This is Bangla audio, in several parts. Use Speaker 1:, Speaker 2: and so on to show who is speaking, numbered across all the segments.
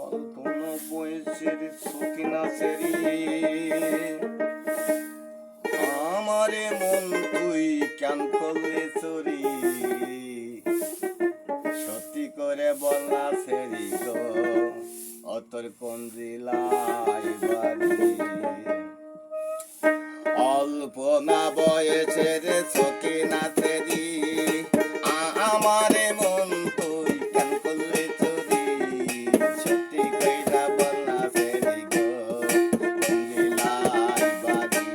Speaker 1: অল্প বয়সের সখিনা সেরি আমারে মন তুই কেন করলে চুরি সত্যি করে বল না সেরি গো অতর কোন জেলায় বাড়ি অল্প না বয়সের সখিনা সেরি আমারে মন তুই কেন করলে চুরি সত্যি কইরা বল না সেরি গো কোন জেলায় বাড়ি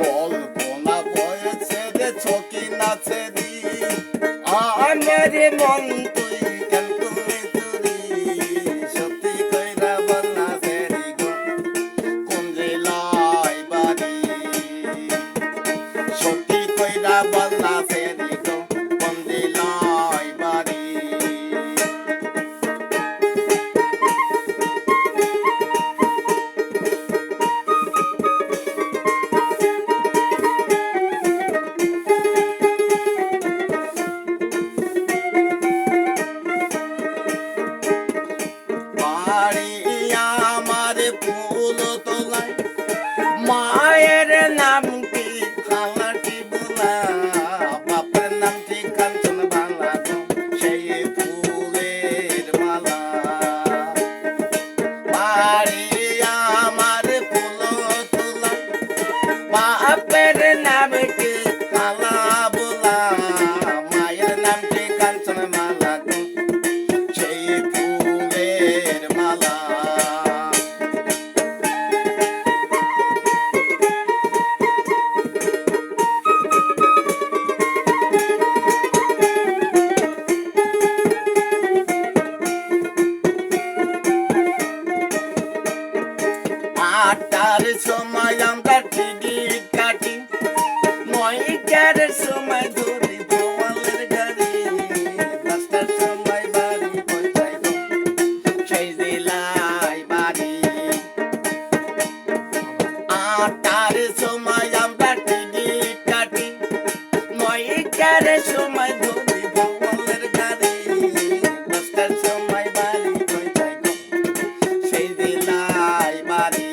Speaker 1: কল্পনা বয়সে যে সখিনা সেরি আমারে মন তুই কেন করলে চুরি সত্যি কইরা বল না সেরি গো কোন জেলায় বাড়ি সত্যি কইরা বল না সেরি গো কোন জেলায় বাড়ি বাড়ি আমার ফুল তোলায় মায়ের নাম কি খালাটি বোলা বাপের নাম কি কাঞ্চন বাংলা সেই ফুলের মালা বাড়ি আমার ফুল তোলায় বাপের নাম কি খালা বোলা মায়ের নাম কি কাঞ্চন মালা সেই ফুলের মালা আটটার সময় আমরা টিকিট কাটি নয়টার সময় ধরি ভোমালের গাড়ি 10টার সময় বাড়ি পৌঁছাই সেই জেলায় বাড়ি 8টার সময় আমরা টিকিট কাটি 9টার সময় ধরি ভোমালের গাড়ি 10টার সময় বাড়ি পৌঁছাই সেই জেলায় বাড়ি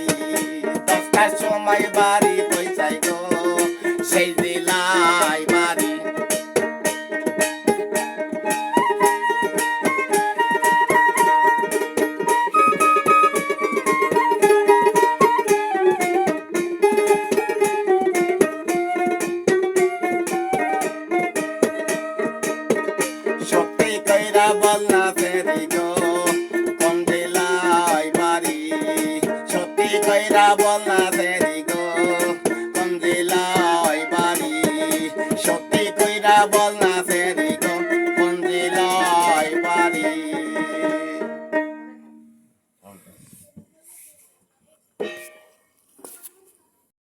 Speaker 1: 10টার সময় বাড়ি পৌঁছাই গো সেই জেলায় বাড়ি সত্যি কইরা বল না সেরি গো কোন জেলায় বাড়ি সত্যি কইরা বল না